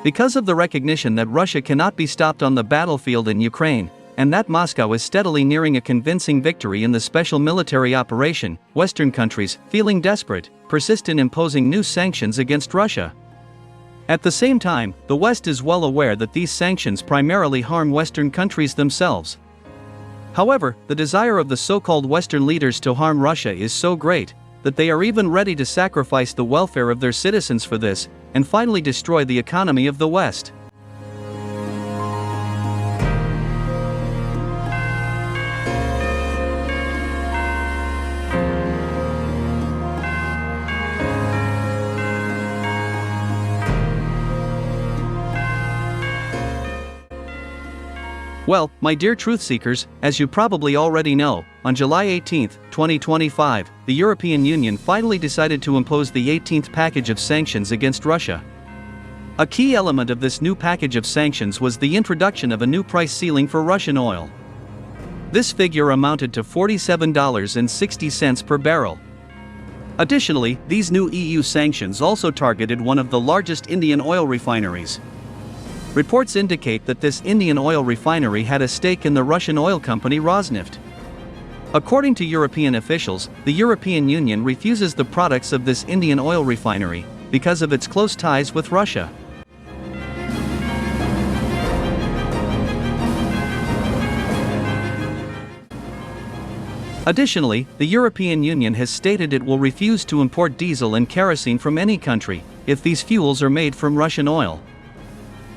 Because of the recognition that Russia cannot be stopped on the battlefield in Ukraine, and that Moscow is steadily nearing a convincing victory in the special military operation, Western countries, feeling desperate, persist in imposing new sanctions against Russia. At the same time, the West is well aware that these sanctions primarily harm Western countries themselves. However, the desire of the so-called Western leaders to harm Russia is so great that they are even ready to sacrifice the welfare of their citizens for this, and finally destroy the economy of the West. Well, my dear truth seekers, as you probably already know, on July 18, 2025, the European Union finally decided to impose the 18th package of sanctions against Russia. A key element of this new package of sanctions was the introduction of a new price ceiling for Russian oil. This figure amounted to $47.60 per barrel. Additionally, these new EU sanctions also targeted one of the largest Indian oil refineries. Reports indicate that this Indian oil refinery had a stake in the Russian oil company Rosneft. According to European officials, the European Union refuses the products of this Indian oil refinery because of its close ties with Russia. Additionally, the European Union has stated it will refuse to import diesel and kerosene from any country if these fuels are made from Russian oil.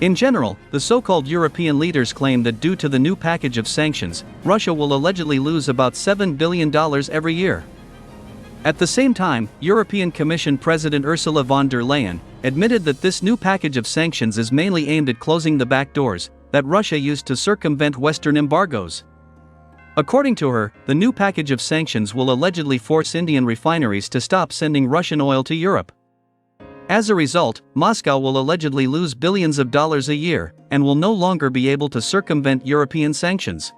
In general, the so-called European leaders claim that due to the new package of sanctions, Russia will allegedly lose about $7 billion every year. At the same time, European Commission President Ursula von der Leyen admitted that this new package of sanctions is mainly aimed at closing the back doors that Russia used to circumvent Western embargoes. According to her, the new package of sanctions will allegedly force Indian refineries to stop sending Russian oil to Europe. As a result, Moscow will allegedly lose billions of dollars a year, and will no longer be able to circumvent European sanctions.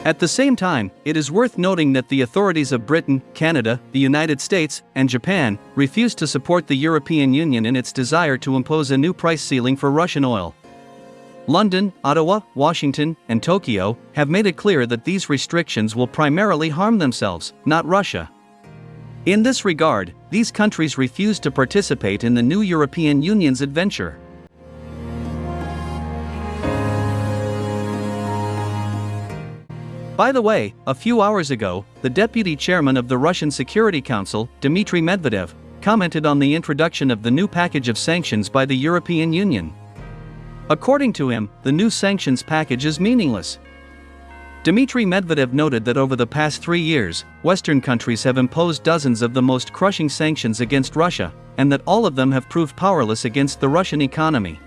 At the same time, it is worth noting that the authorities of Britain, Canada, the United States, and Japan refused to support the European Union in its desire to impose a new price ceiling for Russian oil. London, Ottawa, Washington, and Tokyo have made it clear that these restrictions will primarily harm themselves, not Russia. In this regard, these countries refuse to participate in the new European Union's adventure. By the way, a few hours ago, the deputy chairman of the Russian Security Council, Dmitry Medvedev, commented on the introduction of the new package of sanctions by the European Union. According to him, the new sanctions package is meaningless. Dmitry Medvedev noted that over the past 3 years, Western countries have imposed dozens of the most crushing sanctions against Russia, and that all of them have proved powerless against the Russian economy.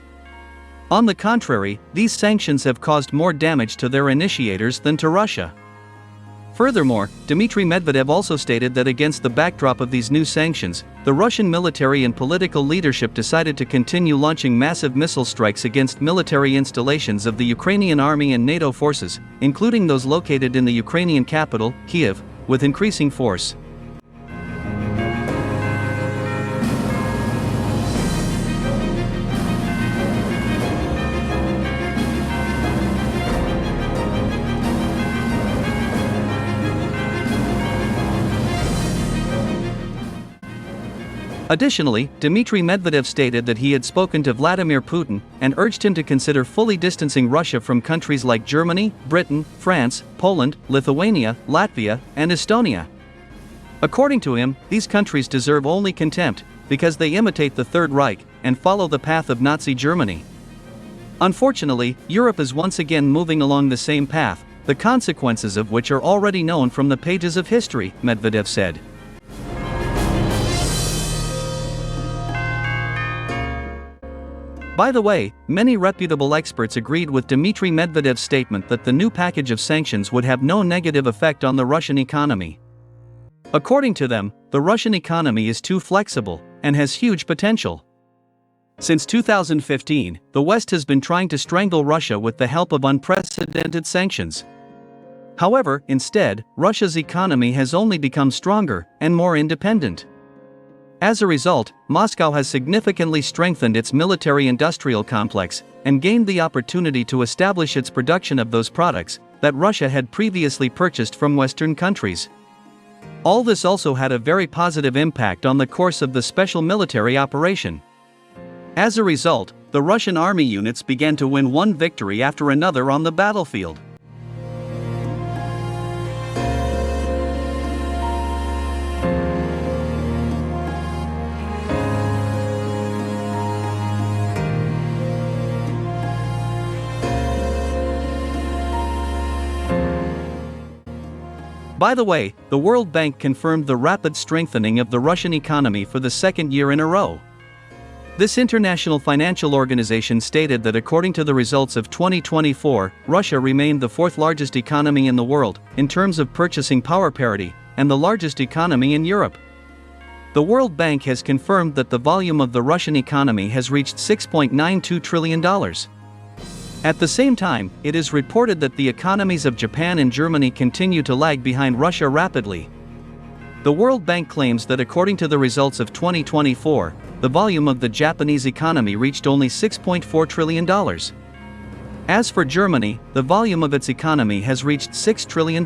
On the contrary, these sanctions have caused more damage to their initiators than to Russia. Furthermore, Dmitry Medvedev also stated that against the backdrop of these new sanctions, the Russian military and political leadership decided to continue launching massive missile strikes against military installations of the Ukrainian army and NATO forces, including those located in the Ukrainian capital, Kyiv, with increasing force. Additionally, Dmitry Medvedev stated that he had spoken to Vladimir Putin and urged him to consider fully distancing Russia from countries like Germany, Britain, France, Poland, Lithuania, Latvia, and Estonia. According to him, these countries deserve only contempt because they imitate the Third Reich and follow the path of Nazi Germany. Unfortunately, Europe is once again moving along the same path, the consequences of which are already known from the pages of history, Medvedev said. By the way, many reputable experts agreed with Dmitry Medvedev's statement that the new package of sanctions would have no negative effect on the Russian economy. According to them, the Russian economy is too flexible and has huge potential. Since 2015, the West has been trying to strangle Russia with the help of unprecedented sanctions. However, instead, Russia's economy has only become stronger and more independent. As a result, Moscow has significantly strengthened its military-industrial complex and gained the opportunity to establish its production of those products that Russia had previously purchased from Western countries. All this also had a very positive impact on the course of the special military operation. As a result, the Russian army units began to win one victory after another on the battlefield. By the way, the World Bank confirmed the rapid strengthening of the Russian economy for the second year in a row. This international financial organization stated that according to the results of 2024, Russia remained the fourth largest economy in the world, in terms of purchasing power parity, and the largest economy in Europe. The World Bank has confirmed that the volume of the Russian economy has reached $6.92 trillion. At the same time, it is reported that the economies of Japan and Germany continue to lag behind Russia rapidly. The World Bank claims that according to the results of 2024, the volume of the Japanese economy reached only $6.4 trillion. As for Germany, the volume of its economy has reached $6 trillion.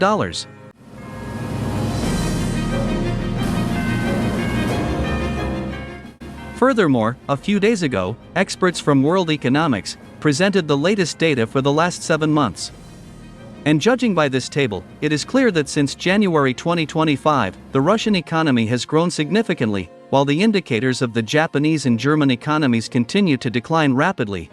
Furthermore, a few days ago, experts from World Economics presented the latest data for the last 7 months. And judging by this table, it is clear that since January 2025, the Russian economy has grown significantly, while the indicators of the Japanese and German economies continue to decline rapidly.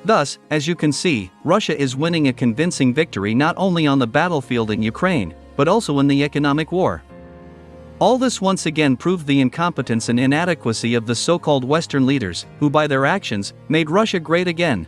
Thus, as you can see, Russia is winning a convincing victory not only on the battlefield in Ukraine, but also in the economic war. All this once again proved the incompetence and inadequacy of the so-called Western leaders, who by their actions, made Russia great again.